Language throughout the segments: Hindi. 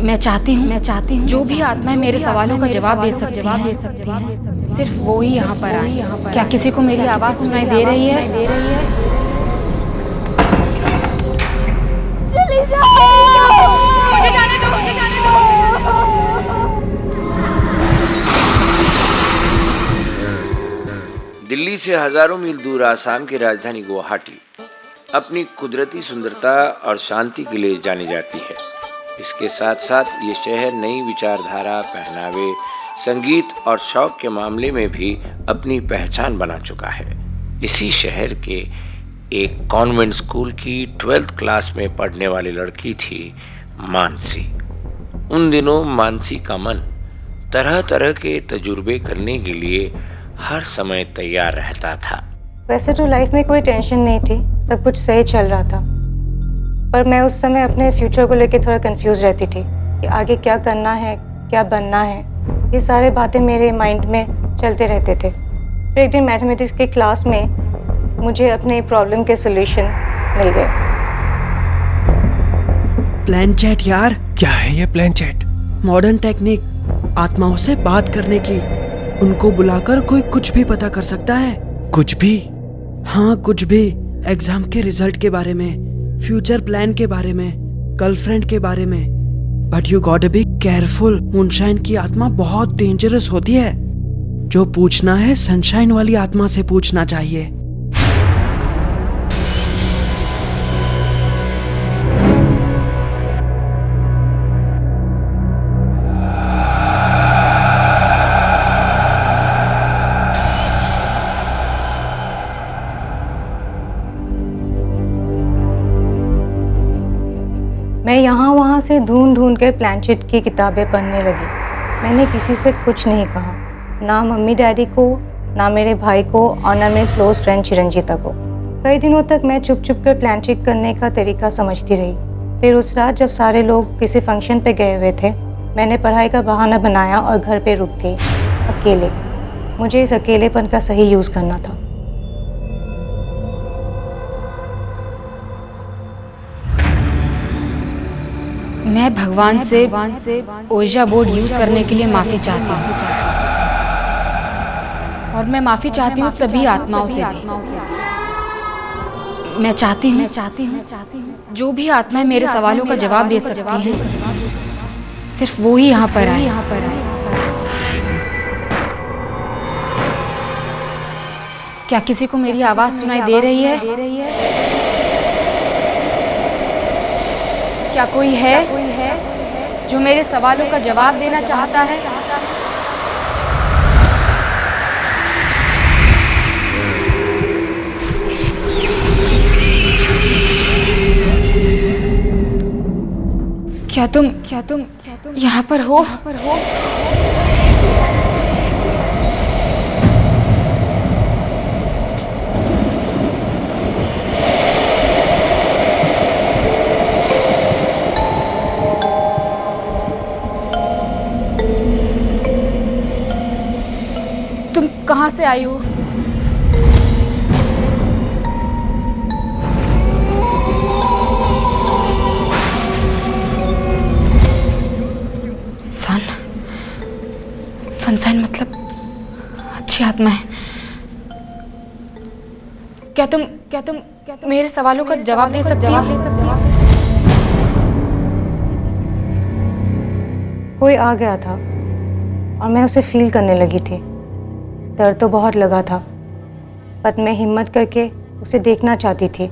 मैं चाहती हूँ जो भी आत्माएं मेरे सवालों का जवाब दे सकती हैं, सिर्फ वो ही यहाँ पर आए। क्या किसी को मेरी आवाज सुनाई दे रही है? चली जाओ, मुझे जाने दो, मुझे जाने दो। दिल्ली से हजारों मील दूर आसाम की राजधानी गुवाहाटी अपनी कुदरती सुंदरता और शांति के लिए जानी जाती है। इसके साथ साथ ये शहर नई विचारधारा, पहनावे, संगीत और शौक के मामले में भी अपनी पहचान बना चुका है। इसी शहर के एक कॉन्वेंट स्कूल की 12th क्लास में पढ़ने वाली लड़की थी मानसी। उन दिनों मानसी का मन तरह तरह के तजुर्बे करने के लिए हर समय तैयार रहता था। वैसे तो लाइफ में कोई टेंशन नहीं थी, सब कुछ सही चल रहा था, पर मैं उस समय अपने फ्यूचर को लेकर थोड़ा कंफ्यूज रहती थी कि आगे क्या करना है, क्या बनना है। ये सारे बातें मेरे माइंड में चलते रहते थे। फिर एक दिन मैथमेटिक्स की क्लास में मुझे अपने प्रॉब्लम के सॉल्यूशन मिल गए। प्लान चैट यार। क्या है ये प्लान चैट? मॉडर्न टेक्निक, आत्माओं से बात करने की। उनको बुलाकर कोई कुछ भी पता कर सकता है। कुछ भी? हाँ, कुछ भी। एग्जाम के रिजल्ट के बारे में, फ्यूचर प्लान के बारे में, गर्लफ्रेंड के बारे में। But you got to be careful. Moonshine की आत्मा बहुत डेंजरस होती है। जो पूछना है सनशाइन वाली आत्मा से पूछना चाहिए। मैं यहाँ वहाँ से ढूंढ ढूंढ कर प्लानचेट की किताबें पढ़ने लगी। मैंने किसी से कुछ नहीं कहा, ना मम्मी डैडी को, ना मेरे भाई को और ना मेरे क्लोज फ्रेंड चिरंजीता को। कई दिनों तक मैं चुप चुप कर प्लानचेट करने का तरीका समझती रही। फिर उस रात जब सारे लोग किसी फंक्शन पे गए हुए थे, मैंने पढ़ाई का बहाना बनाया और घर पे रुक गई अकेले। मुझे इस अकेलेपन का सही यूज़ करना था। मैं भगवान से ओजा बोर्ड यूज करने के लिए माफी चाहती हूँ, और मैं माफी चाहती हूँ सभी आत्माओं से भी। मैं चाहती हूँ जो भी आत्माएं मेरे सवालों का जवाब दे सकती हैं, सिर्फ वो ही यहाँ पर आए। क्या किसी को मेरी आवाज सुनाई दे रही है? क्या कोई है जो मेरे सवालों का जवाब देना चाहता है? क्या तुम यहाँ पर हो? तुम कहाँ से आई हो? सनशाइन मतलब अच्छी आत्मा है। क्या तुम मेरे सवालों का जवाब दे सकती हो? कोई आ गया था और मैं उसे फील करने लगी थी। डर तो बहुत लगा था, पर मैं हिम्मत करके उसे देखना चाहती थी,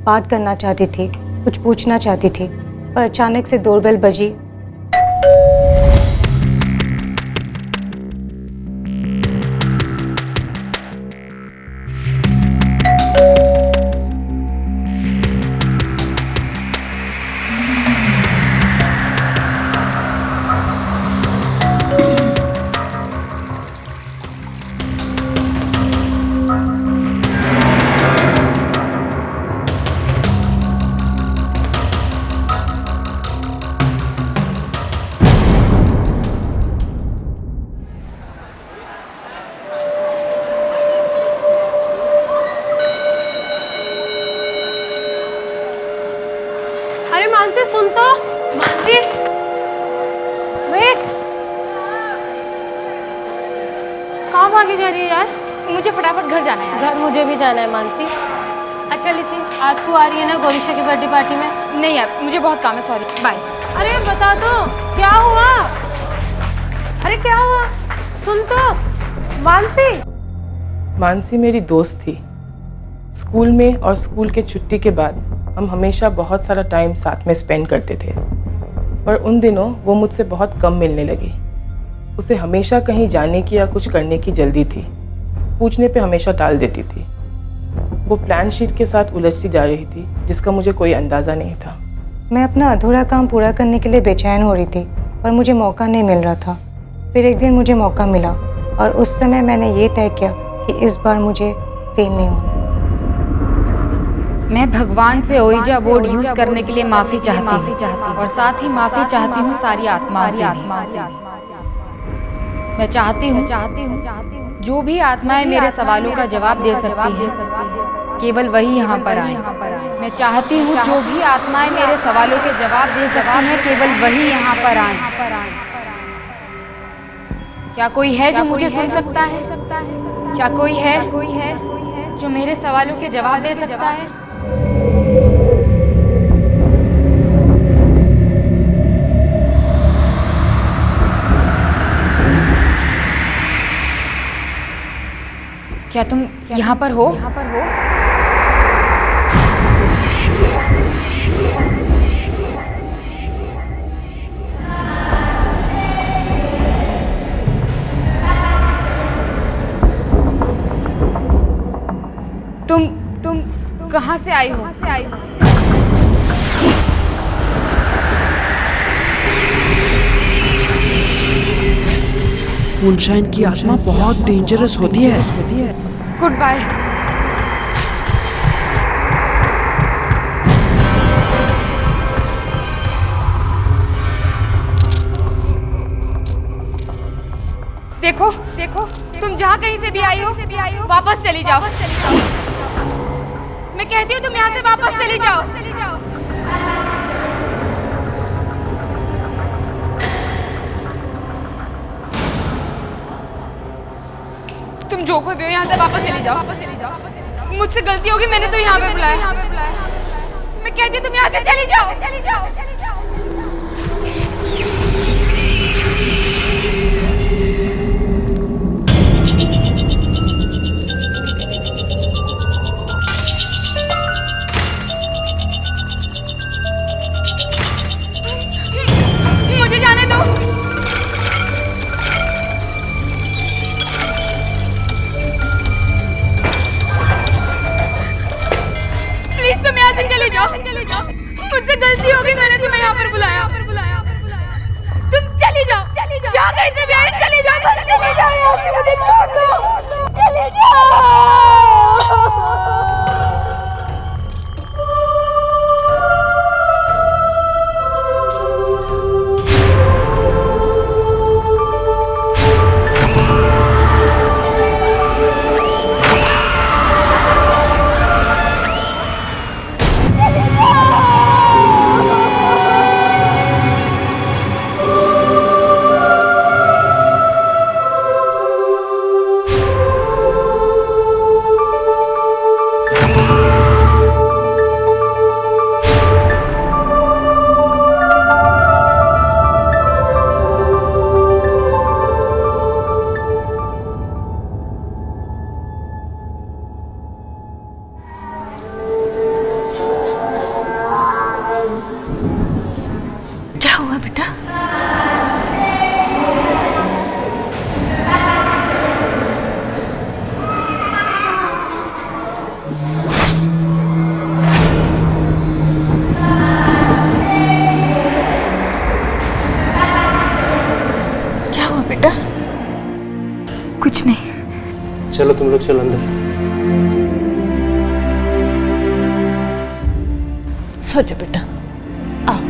बात करना चाहती थी, कुछ पूछना चाहती थी। पर अचानक से डोरबेल बजी। मानसी सुन तो, मानसी भागी जा रही है यार? मुझे फटाफट घर जाना है यार। घर मुझे भी जाना है मानसी। अच्छा लिसी, आज तू आ रही है ना गोरिशा की बर्थडे पार्टी में? नहीं यार, मुझे बहुत काम है, सॉरी, बाय। अरे बता दो क्या हुआ? अरे क्या हुआ? सुन तो मानसी। मानसी मेरी दोस्त थी। स्कूल में और स्कूल के छुट्टी के बाद हम हमेशा बहुत सारा टाइम साथ में स्पेंड करते थे, पर उन दिनों वो मुझसे बहुत कम मिलने लगी। उसे हमेशा कहीं जाने की या कुछ करने की जल्दी थी, पूछने पे हमेशा टाल देती थी। वो प्लान शीट के साथ उलझती जा रही थी जिसका मुझे कोई अंदाज़ा नहीं था। मैं अपना अधूरा काम पूरा करने के लिए बेचैन हो रही थी, पर मुझे मौका नहीं मिल रहा था। फिर एक दिन मुझे मौका मिला और उस समय मैंने ये तय किया कि इस बार मुझे फेल नहीं होना। मैं भगवान से ओइजा बोर्ड यूज करने के लिए माफी चाहती हूँ और साथ ही माफी चाहती हूँ सारी आत्माओं से भी। मैं चाहती हूँ जो भी आत्माएं मेरे सवालों का जवाब दे सकती है केवल वही यहाँ पर आए। मैं चाहती हूँ जो भी आत्माएं मेरे सवालों के जवाब दे सकती हैं केवल वही यहाँ पर आए। क्या कोई है जो मुझे सुन सकता है? क्या कोई है जो मेरे सवालों के जवाब दे सकता है? क्या तुम यहाँ पर हो? तुम कहाँ से आई हो? मुनशाइन की आत्मा बहुत डेंजरस होती है। Good bye. देखो तुम जहाँ कहीं से भी आई हो वापस चली जाओ। मैं कहती हूँ तुम यहाँ से वापस चली जाओ। तुम जो कोई भी हो यहाँ से वापस चली जाओ। मुझसे गलती होगी, मैंने तो यहाँ पे बुलाया। मैं कहती हूँ तुम यहाँ से चली जाओ। मुझे जाने दो। प्लीज तुम यहाँ से चले जाओ। मुझसे गलती होगी, मैंने तुम्हें यहाँ पर बुलाया। तुम चली जाओ। जहाँ कहीं से भी आई चली जाओ। बस चली जाओ यहाँ से, मुझे छोड़ दो। चली जाओ। क्या हुआ बेटा? क्या हुआ बेटा? कुछ नहीं। चलो तुम लोग चलो अंदर। सो जा बेटा। आओ।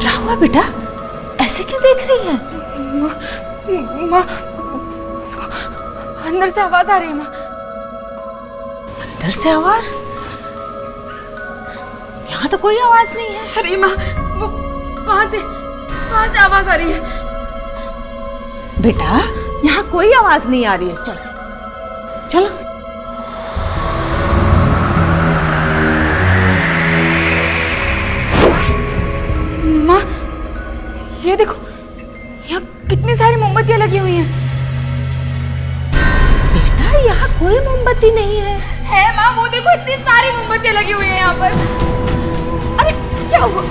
क्या हुआ बेटा, ऐसे क्यों देख रही है? माँ, अंदर से आवाज आ रही है माँ। अंदर से आवाज? यहाँ तो कोई आवाज नहीं है। अरे माँ, वो वहां से आवाज आ रही है। बेटा यहाँ कोई आवाज नहीं आ रही है। चलो चलो। माँ, ये देखो, यहाँ कितनी सारी मोमबत्तियां लगी हुई हैं। बेटा यहाँ कोई मोमबत्ती नहीं है। है माँ, वो देखो इतनी सारी मोमबत्तियां लगी हुई हैं यहाँ पर। अरे क्या हुआ?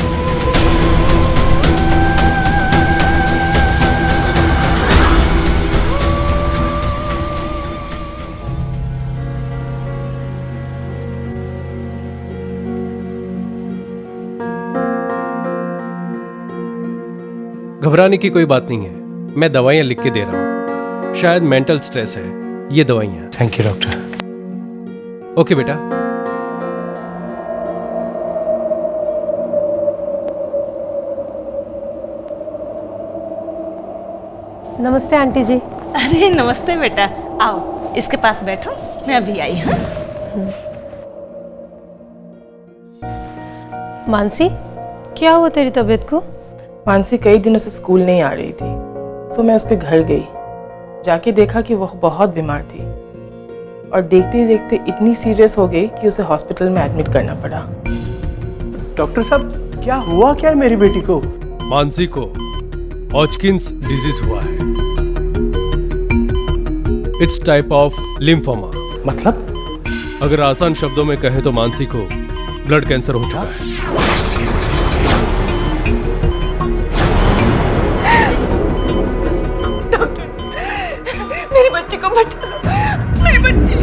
घबराने की कोई बात नहीं है, मैं दवाइयां लिख के दे रहा हूं, शायद मेंटल स्ट्रेस है। ये दवाइयां। Thank you doctor. ओके बेटा। नमस्ते आंटी जी। अरे नमस्ते बेटा, आओ इसके पास बैठो, मैं अभी आई हूँ। मानसी, क्या हुआ तेरी तबीयत को? मानसी कई दिनों से स्कूल नहीं आ रही थी, सो मैं उसके घर गई। जाके देखा कि वह बहुत बीमार थी और देखते ही देखते इतनी सीरियस हो गई कि उसे हॉस्पिटल में एडमिट करना पड़ा। डॉक्टर साहब, क्या हुआ क्या है मेरी बेटी को? मानसी को हॉजकिंस डिजीज हुआ है। It's type of lymphoma. मतलब? अगर आसान शब्दों में कहें तो मानसी को ब्लड कैंसर हो चुका है। मेरे बच्चे को बचा लो, मेरे बच्चे।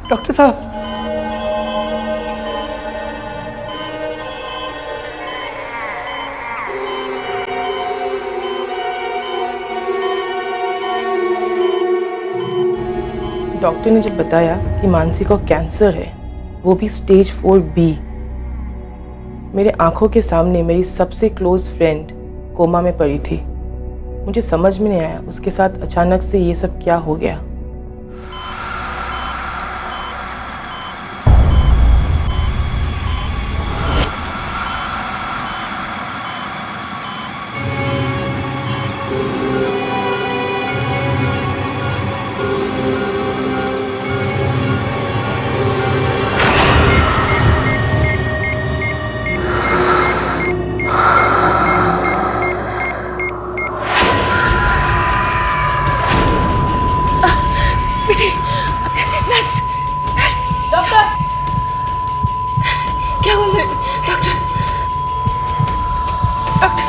डॉक्टर साहब, डॉक्टर ने जब बताया कि मानसी को कैंसर है, वो भी स्टेज 4B, मेरे आंखों के सामने मेरी सबसे क्लोज फ्रेंड कोमा में पड़ी थी। मुझे समझ में नहीं आया उसके साथ अचानक से ये सब क्या हो गया। नर्स, नर्स, डॉक्टर, क्या हुआ मेरे? डॉक्टर, डॉक्टर,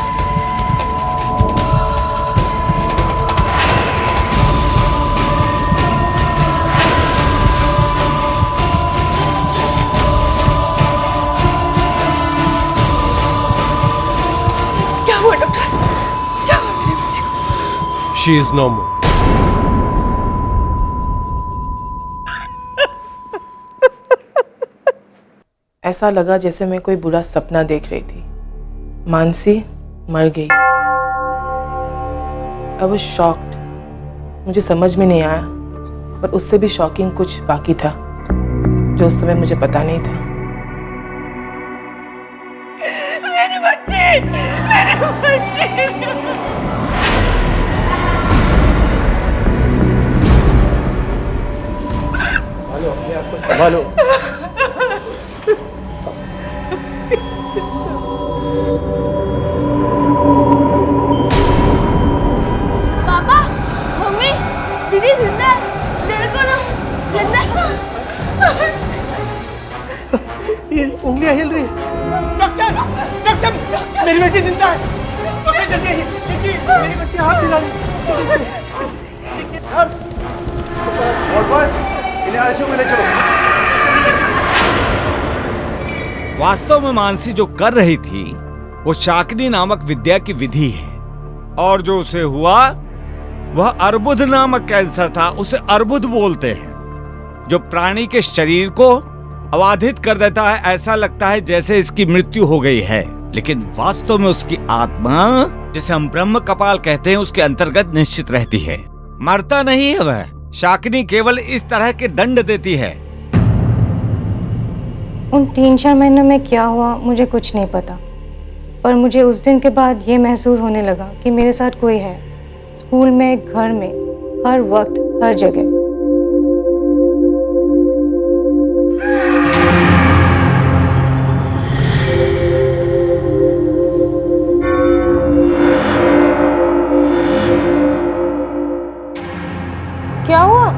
क्या हुआ डॉक्टर? क्या हुआ मेरे बच्चे को? शी इज नो मोर। ऐसा लगा जैसे मैं कोई बुरा सपना देख रही थी। मानसी मर गई। I was shocked. मुझे समझ में नहीं आया, पर उससे भी शॉकिंग कुछ बाकी था जो उस समय मुझे पता नहीं था। मेरे बच्चे, मेरे बच्चे। संभालो। पापा, मम्मी, दीदी जिंदा है। देखो ना, जिंदा है। ये उंगलियां हिल रही है। डॉक्टर, डॉक्टर, मेरी बेटी जिंदा है। पकड़े जल्दी, देखिए मेरी बच्ची हाथ हिला रही है। इन्हें आईसीयू में ले चलो। वास्तव में मानसी जो कर रही थी वो शाकिनी नामक विद्या की विधि है, और जो उसे हुआ वह अर्बुद नामक कैंसर था। उसे अर्बुद बोलते हैं, जो प्राणी के शरीर को अबाधित कर देता है। ऐसा लगता है जैसे इसकी मृत्यु हो गई है, लेकिन वास्तव में उसकी आत्मा, जिसे हम ब्रह्म कपाल कहते हैं, उसके अंतर्गत निश्चित रहती है। मरता नहीं है वह। शाकिनी केवल इस तरह के दंड देती है। उन 3-4 महीनों में क्या हुआ मुझे कुछ नहीं पता, पर मुझे उस दिन के बाद ये महसूस होने लगा कि मेरे साथ कोई है। स्कूल में, घर में, हर वक्त, हर जगह। क्या हुआ?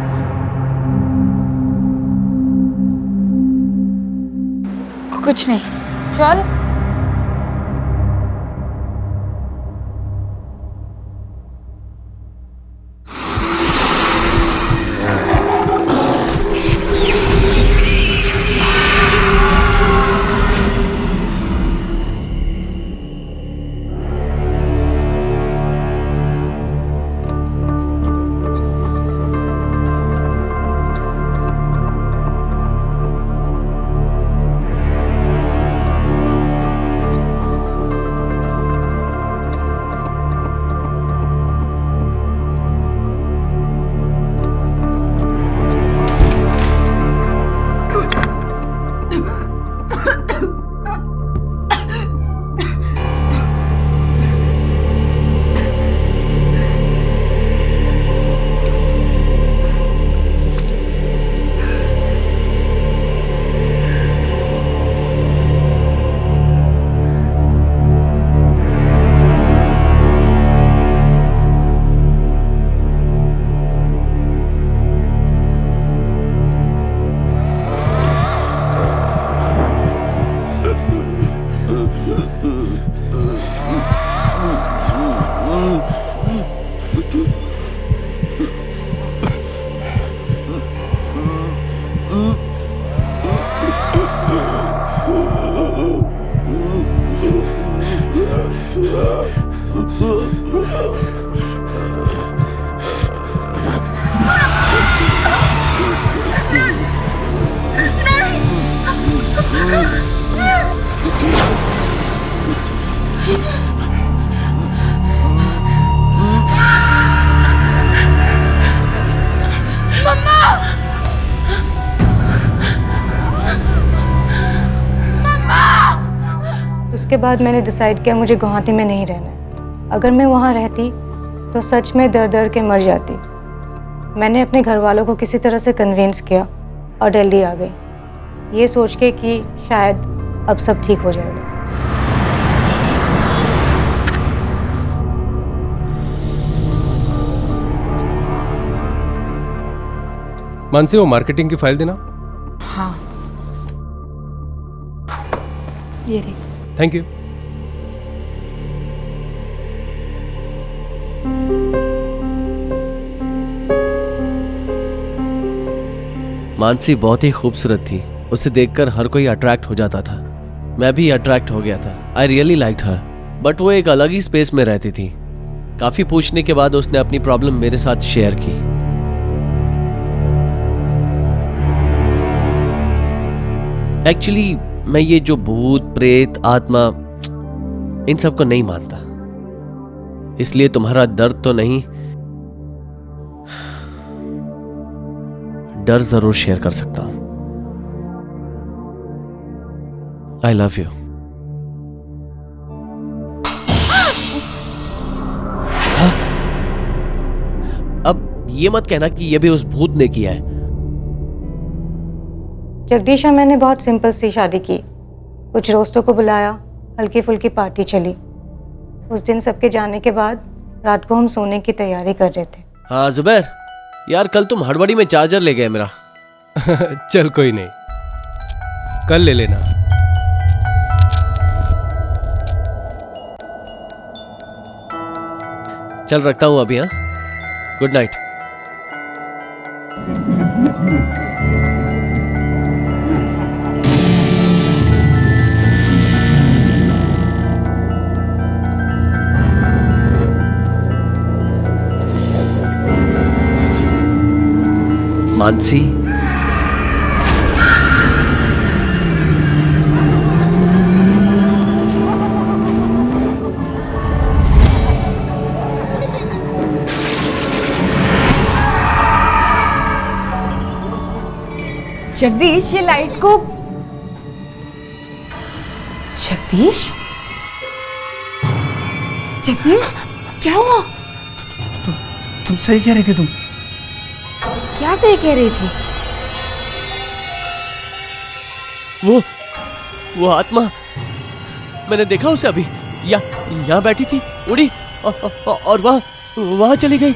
कुछ नहीं। चल। उसके बाद मैंने डिसाइड किया मुझे गुवाहाटी में नहीं रहना है। अगर मैं वहाँ रहती तो सच में दर दर के मर जाती। मैंने अपने घर वालों को किसी तरह से कन्विंस किया और दिल्ली आ गई, ये सोच के कि शायद अब सब ठीक हो जाएगा। मानसी, वो मार्केटिंग की फाइल देना। हाँ, ये रही। Thank you. मानसी बहुत ही खूबसूरत थी। उसे देखकर हर कोई अट्रैक्ट हो जाता था। मैं भी अट्रैक्ट हो गया था। I really liked her, but वो एक अलग ही स्पेस में रहती थी। काफी पूछने के बाद उसने अपनी प्रॉब्लम मेरे साथ शेयर की। एक्चुअली मैं ये जो भूत प्रेत आत्मा इन सब को नहीं मानता, इसलिए तुम्हारा दर्द तो नहीं, डर जरूर शेयर कर सकता हूं। I love you. अब ये मत कहना कि ये भी उस भूत ने किया है। जगदीश और मैंने बहुत सिंपल सी शादी की। कुछ दोस्तों को बुलाया, हल्की फुल्की पार्टी चली। उस दिन सबके जाने के बाद रात को हम सोने की तैयारी कर रहे थे। हाँ जुबैर, यार कल तुम हड़बड़ी में चार्जर ले गए मेरा। चल कोई नहीं, कल ले लेना। चल रखता हूं अभी। हाँ, गुड नाइट। मानसी, जगदीश, ये लाइट को। जगदीश, जगदीश, क्या हुआ? तुम सही कह रही थी। तुम क्या सही कह रही थी? वो आत्मा, मैंने देखा उसे अभी। यहाँ बैठी थी, उड़ी और वहां चली गई।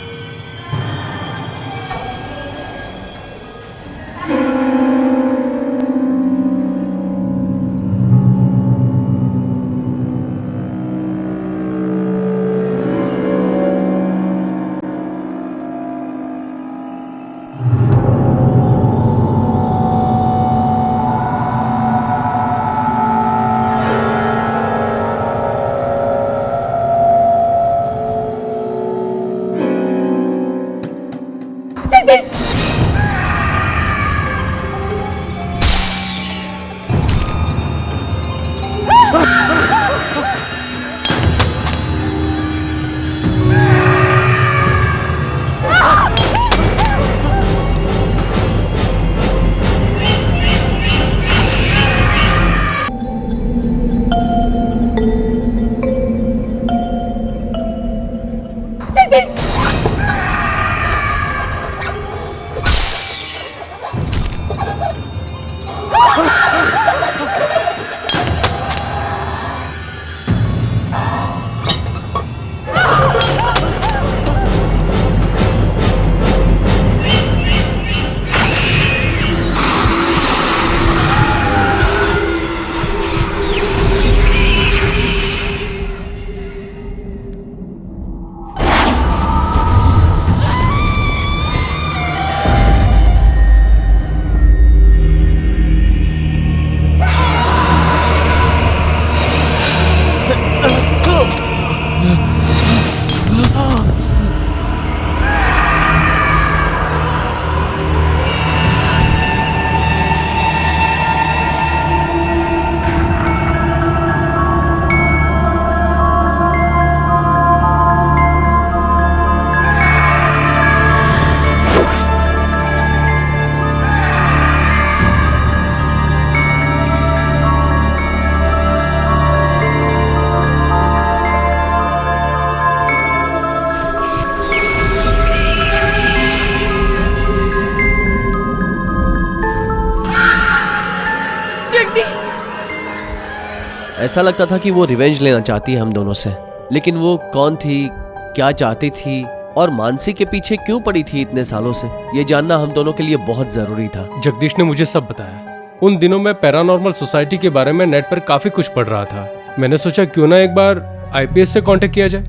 ऐसा लगता था कि वो रिवेंज लेना चाहती है हम दोनों से, लेकिन वो कौन थी, क्या चाहती थी और मानसी के पीछे क्यों पड़ी थी इतने सालों से, ये जानना हम दोनों के लिए बहुत जरूरी था। जगदीश ने मुझे सब बताया। उन दिनों में पैरानॉर्मल सोसाइटी के बारे में नेट पर काफी कुछ पढ़ रहा था। मैंने सोचा क्यों ना एक बार आईपीएस से कांटेक्ट किया जाए।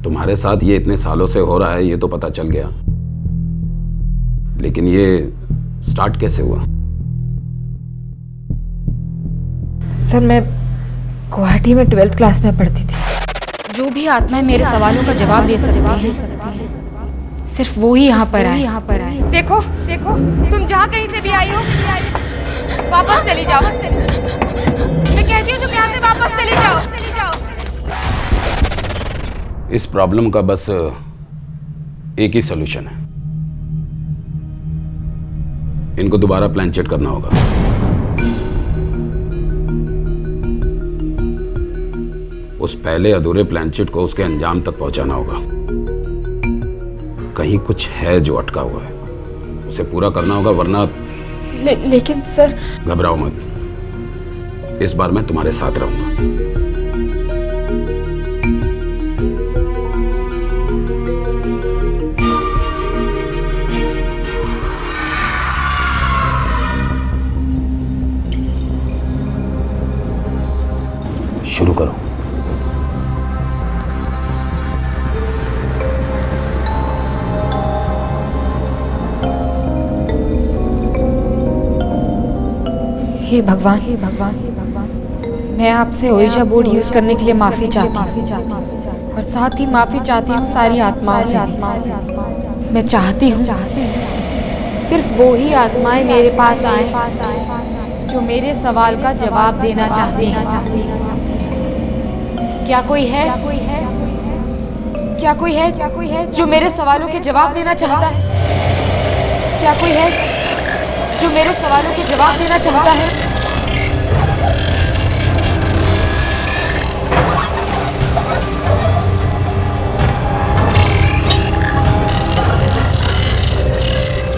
तुम्हारे साथ ये इतने सालों से हो रहा है ये तो पता चल गया, लेकिन ये स्टार्ट कैसे हुआ? सर, मैं गुवाहाटी में 12th क्लास में पढ़ती थी। जो भी आत्माएं मेरे सवालों का जवाब दे सकती हैं, सिर्फ वो ही यहाँ पर आए। देखो, तुम जहाँ कहीं से भी आई हो, वापस चली जाओ। मैं कहती हूँ तुम यहाँ से वापस चली जाओ। इस प्रॉब्लम का बस एक ही सॉल्यूशन है, इनको दोबारा प्लान चेक करना होगा। उस पहले अधूरे प्लान चेट को उसके अंजाम तक पहुंचाना होगा। कहीं कुछ है जो अटका हुआ है, उसे पूरा करना होगा, वरना लेकिन सर। घबराओ मत, इस बार मैं तुम्हारे साथ रहूंगा। शुरू करो। हे भगवान, हे भगवान, हे भगवान, मैं आपसे ओइजा बोर्ड यूज करने के लिए माफी चाहती हूँ और साथ ही माफी चाहती हूँ सारी आत्माओं से भी। मैं चाहती हूँ सिर्फ वो ही आत्माएं मेरे पास आए जो मेरे सवाल का जवाब देना चाहती हैं। क्या कोई है? क्या कोई है जो मेरे सवालों के जवाब देना चाहता है? क्या कोई है जो मेरे सवालों के जवाब देना चाहता है?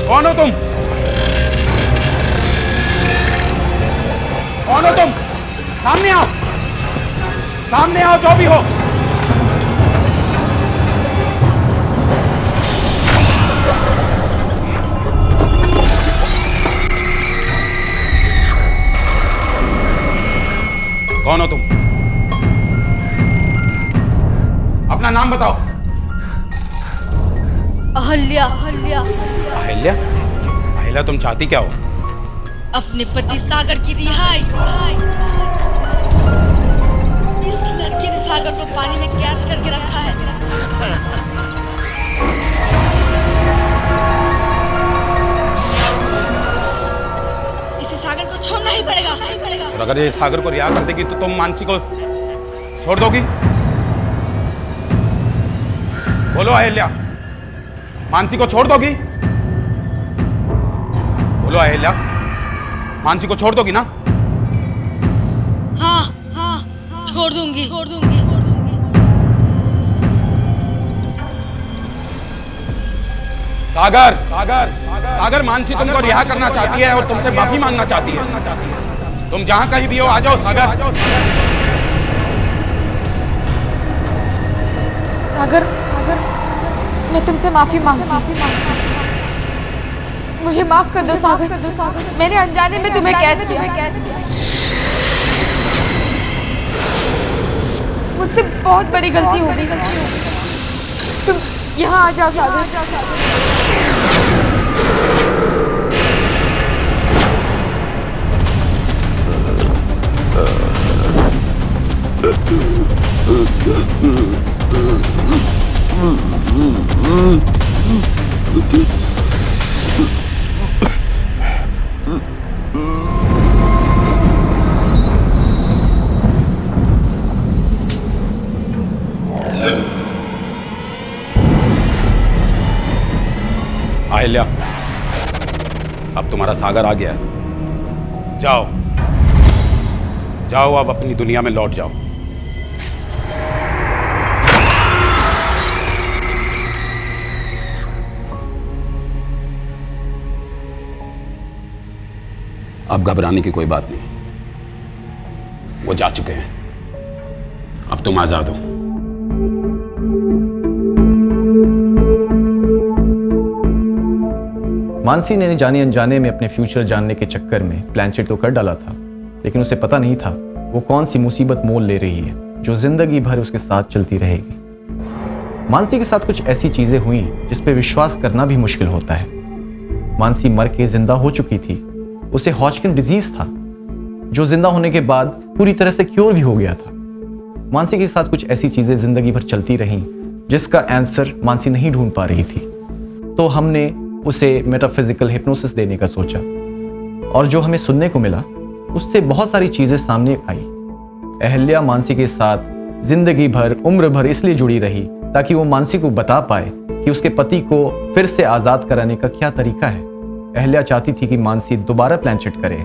कौन हो तुम? कौन हो तुम? सामने आओ, सामने आओ जो भी हो। कौन हो तुम? अपना नाम बताओ। अहल्या। अहिल्या? अहिल्या, तुम चाहती क्या हो? अपने पति सागर की रिहाई। इस लड़के ने सागर को पानी में कैद करके रखा है। इसे सागर को छोड़ना ही पड़ेगा। और अगर ये सागर को रिहा कर देगी तो तुम मानसी को छोड़ दोगी? बोलो अहिल्या, मानसी को छोड़ दोगी? बोलो अहिल्या, मानसी को छोड़ दोगी ना? हाँ, छोड़ दूंगी। सागर, मानसी तुमको रिहा करना चाहती है और तुमसे माफी मांगना चाहती है। तुम जहां कहीं भी हो आ जाओ सागर। सागर, मैं तुमसे माफी मांगती हूँ। मुझे माफ कर दो सागर, मैंने अनजाने में तुम्हें कैद किया। मुझसे बहुत बड़ी गलती हो गई। तुम यहाँ आ जाओ सागर। अहिल्या, अब तुम्हारा सागर आ गया है। जाओ, अब अपनी दुनिया में लौट जाओ। अब घबराने की कोई बात नहीं, वो जा चुके हैं, अब तुम आजाद हो। मानसी ने जाने अनजाने में अपने फ्यूचर जानने के चक्कर में प्लानचेट तो कर डाला था, लेकिन उसे पता नहीं था वो कौन सी मुसीबत मोल ले रही है जो जिंदगी भर उसके साथ चलती रहेगी। मानसी के साथ कुछ ऐसी चीजें हुई जिस पे विश्वास करना भी मुश्किल होता है। मानसी मर के जिंदा हो चुकी थी, उसे हॉजकिन डिजीज था जो जिंदा होने के बाद पूरी तरह से क्योर भी हो गया था। मानसी के साथ कुछ ऐसी चीजें जिंदगी भर चलती रहीं जिसका आंसर मानसी नहीं ढूंढ पा रही थी, तो हमने उसे मेटाफिजिकल हिप्नोसिस देने का सोचा और जो हमें सुनने को मिला उससे बहुत सारी चीज़ें सामने आई। अहल्या मानसी के साथ जिंदगी भर उम्र भर इसलिए जुड़ी रही ताकि वो मानसी को बता पाए कि उसके पति को फिर से आज़ाद कराने का क्या तरीका है। अहल्या चाहती थी कि मानसी दोबारा प्लानचेट करे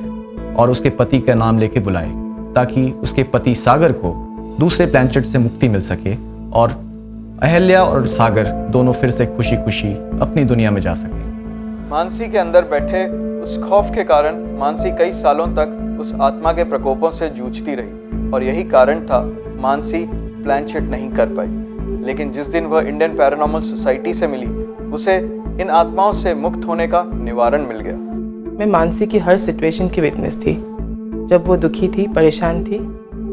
और उसके पति का नाम लेके बुलाए ताकि उसके पति सागर को दूसरे प्लानचेट से मुक्ति मिल सके और अहल्या और सागर दोनों फिर से खुशी खुशी अपनी दुनिया में जा सके। मानसी के अंदर बैठे उस खौफ के कारण मानसी कई सालों तक उस आत्मा के प्रकोपों से जूझती रही और यही कारण था मानसी प्लानचेट नहीं कर पाई। लेकिन जिस दिन वह इंडियन पैरानॉर्मल सोसाइटी से मिली उसे इन आत्माओं से मुक्त होने का निवारण मिल गया। मैं मानसी की हर सिचुएशन की विटनेस थी, जब वो दुखी थी, परेशान थी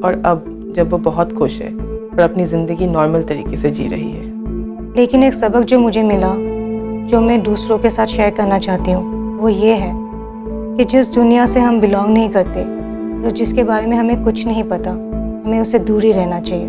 और अब जब वो बहुत खुश है और अपनी ज़िंदगी नॉर्मल तरीके से जी रही है। लेकिन एक सबक जो मुझे मिला, जो मैं दूसरों के साथ शेयर करना चाहती हूँ, वो ये है कि जिस दुनिया से हम बिलोंग नहीं करते, जो जिसके बारे में हमें कुछ नहीं पता, हमें उससे दूर ही रहना चाहिए।